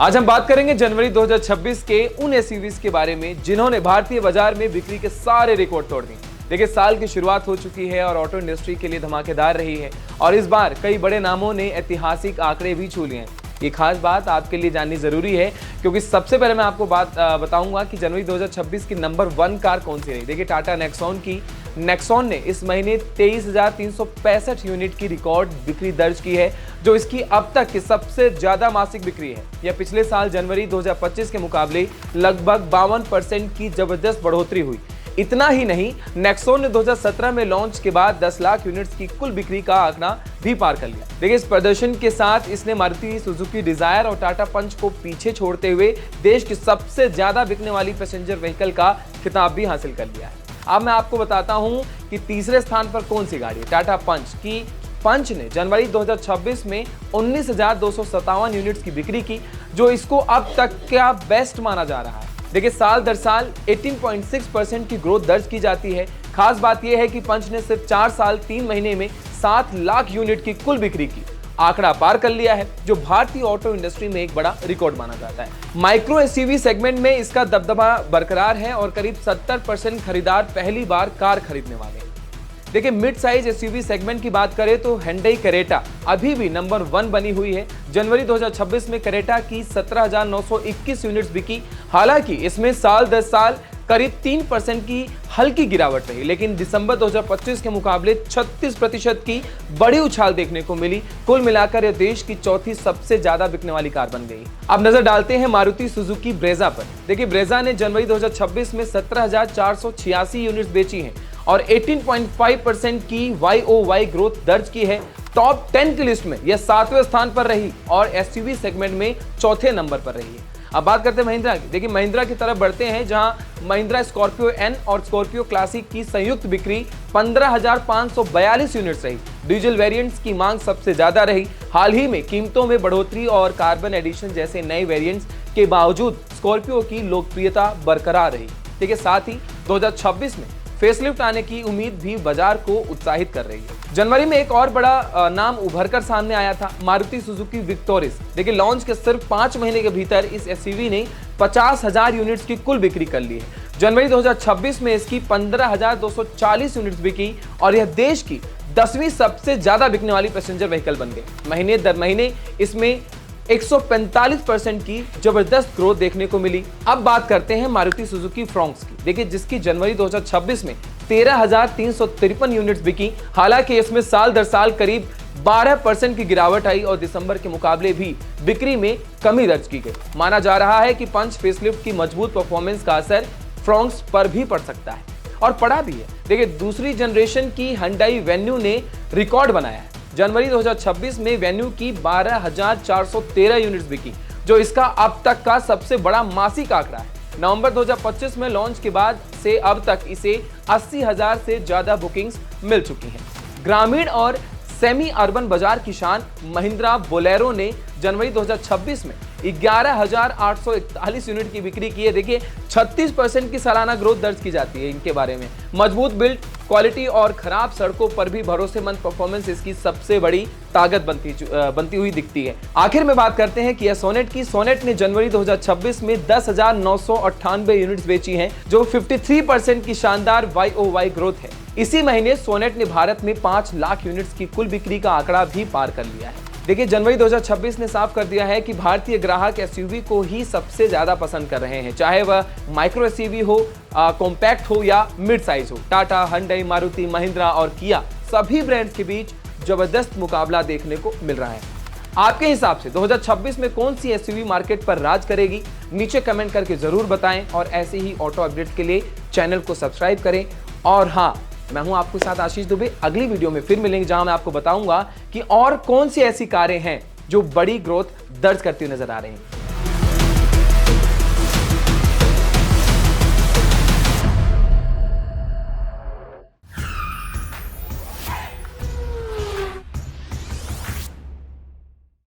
आज हम बात करेंगे जनवरी 2026 के उन एसयूवीज के बारे में जिन्होंने भारतीय बाजार में बिक्री के सारे रिकॉर्ड तोड़ दिए। देखिए, साल की शुरुआत हो चुकी है और ऑटो इंडस्ट्री के लिए धमाकेदार रही है और इस बार कई बड़े नामों ने ऐतिहासिक आंकड़े भी छू लिए हैं। ये खास बात आपके लिए जाननी जरूरी है क्योंकि सबसे पहले मैं आपको बताऊंगा कि जनवरी 2026 की नंबर 1 कार कौन सी रही। देखिए, टाटा नेक्सॉन ने इस महीने 23,365 यूनिट की रिकॉर्ड बिक्री दर्ज की है, जो इसकी अब तक की सबसे ज्यादा मासिक बिक्री है। यह पिछले साल जनवरी 2025 के मुकाबले लगभग 52% की जबरदस्त बढ़ोतरी हुई। इतना ही नहीं, नेक्सॉन ने 2017 में लॉन्च के बाद 10 लाख यूनिट्स की कुल बिक्री का आंकड़ा भी पार कर लिया। देखिए, इस प्रदर्शन के साथ इसने मारुति सुजुकी डिजायर और टाटा पंच को पीछे छोड़ते हुए देश की सबसे ज्यादा बिकने वाली पैसेंजर व्हीकल का खिताब भी हासिल कर लिया है। अब मैं आपको बताता हूं कि तीसरे स्थान पर कौन सी गाड़ी है। टाटा पंच ने जनवरी 2026 में 19,257 यूनिट्स की बिक्री की, जो इसको अब तक का बेस्ट माना जा रहा है। देखिए, साल दर साल 18.6% की ग्रोथ दर्ज की जाती है। खास बात यह है कि पंच ने सिर्फ 4 साल 3 महीने में 7 लाख यूनिट की कुल बिक्री की आंकड़ा पार कर लिया है, जो भारतीय ऑटो इंडस्ट्री में एक बड़ा रिकॉर्ड माना जाता है। माइक्रो एसयूवी सेगमेंट में इसका दबदबा बरकरार है और करीब 70% खरीदार पहली बार कार खरीदने वाले हैं। देखिए, मिड साइज एसयूवी सेगमेंट की बात करें तो Hyundai Creta अभी भी नंबर 1 बनी हुई है। जनवरी 2026 में Creta की 17,921 यूनिट्स बिकी। हालांकि इसमें साल दर साल करीब 3% की हल्की गिरावट रही, लेकिन दिसंबर 2025 के मुकाबले 36% की बड़ी उछाल देखने को मिली। कुल मिलाकर यह देश की चौथी सबसे ज्यादा बिकने वाली कार बन गई। अब नजर डालते हैं मारुति सुजुकी ब्रेजा पर। देखिए, ब्रेजा ने जनवरी 2026 में 17,486 यूनिट्स बेची हैं और 18.5% की YOY ग्रोथ दर्ज की है। टॉप 10 की लिस्ट में यह 7वें स्थान पर रही और एसयूवी सेगमेंट में चौथे नंबर पर रही है। अब बात करते हैं महिंद्रा की। देखिए, महिंद्रा की तरफ बढ़ते हैं, जहां महिंद्रा स्कॉर्पियो एन और स्कॉर्पियो क्लासिक की संयुक्त बिक्री 15,542 यूनिट्स रही। डीजल वेरिएंट्स की मांग सबसे ज्यादा रही। हाल ही में कीमतों में बढ़ोतरी और कार्बन एडिशन जैसे नए वेरिएंट्स के बावजूद स्कॉर्पियो की लोकप्रियता बरकरार रही। देखिए, साथ ही 2026 में फेसलिफ्ट आने की उम्मीद भी बाजार को उत्साहित कर रही है। जनवरी में एक और बड़ा नाम उभरकर सामने आया था, मारुति सुजुकी विक्टोरिस। देखिए, लॉन्च के सिर्फ 5 महीने के भीतर इस एसयूवी ने 50,000 यूनिट्स की कुल बिक्री कर ली है। जनवरी 2026 में इसकी 15,240 यूनिट्स बिकी और यह देश की 10वीं सबसे ज्यादा बिकने वाली पैसेंजर व्हीकल बन गई। महीने दर महीने इसमें 145% की जबरदस्त ग्रोथ देखने को मिली। अब बात करते हैं मारुति सुजुकी फ्रॉन्क्स की। देखिए, जिसकी जनवरी 2026 में 13,353 यूनिट्स बिकी। हालांकि इसमें साल दर साल करीब 12% की गिरावट आई और दिसंबर के मुकाबले भी बिक्री में कमी दर्ज की गई। माना जा रहा है कि पंच फेसलिफ्ट की मजबूत परफॉर्मेंस का असर फ्रॉन्क्स पर भी पड़ सकता है और पड़ा भी है। देखिए, दूसरी जनरेशन की Hyundai Venue ने रिकॉर्ड बनाया है। जनवरी 2026 में वेन्यू की 12,413 यूनिट्स बिकी, जो इसका अब तक का सबसे बड़ा मासिक आंकड़ा है। नवंबर 2025 में लॉन्च के बाद से अब तक इसे 80,000 से ज्यादा बुकिंग्स मिल चुकी हैं। ग्रामीण और सेमी अर्बन बाजार की शान महिंद्रा बोलेरो ने जनवरी 2026 में 11,841 यूनिट की बिक्री की है। देखिए, 36% की सालाना ग्रोथ दर्ज की जाती है इनके बारे में। मजबूत बिल्ड क्वालिटी और खराब सड़कों पर भी भरोसेमंद परफॉर्मेंस इसकी सबसे बड़ी ताकत बनती हुई दिखती है। आखिर में बात करते हैं किया सोनेट की। सोनेट ने जनवरी 2026 में 10,998 यूनिट्स बेची हैं, जो 53% की शानदार YOY ग्रोथ है। इसी महीने सोनेट ने भारत में 5 लाख यूनिट्स की कुल बिक्री का आंकड़ा भी पार कर लिया है। देखिए, जनवरी 2026 ने साफ कर दिया है कि भारतीय ग्राहक एसयूवी को ही सबसे ज्यादा पसंद कर रहे हैं, चाहे वह माइक्रो एसयूवी हो, कॉम्पैक्ट हो या मिड साइज हो। टाटा, Hyundai, मारुति, महिंद्रा और किया सभी ब्रांड्स के बीच जबरदस्त मुकाबला देखने को मिल रहा है। आपके हिसाब से 2026 में कौन सी एसयूवी मार्केट पर राज करेगी? नीचे कमेंट करके जरूर बताएं और ऐसे ही ऑटो अपडेट के लिए चैनल को सब्सक्राइब करें। और हाँ, मैं हूं आपके साथ आशीष दुबे। अगली वीडियो में फिर मिलेंगे, जहां मैं आपको बताऊंगा कि और कौन सी ऐसी कारें हैं जो बड़ी ग्रोथ दर्ज करती हुई नजर आ रही हैं।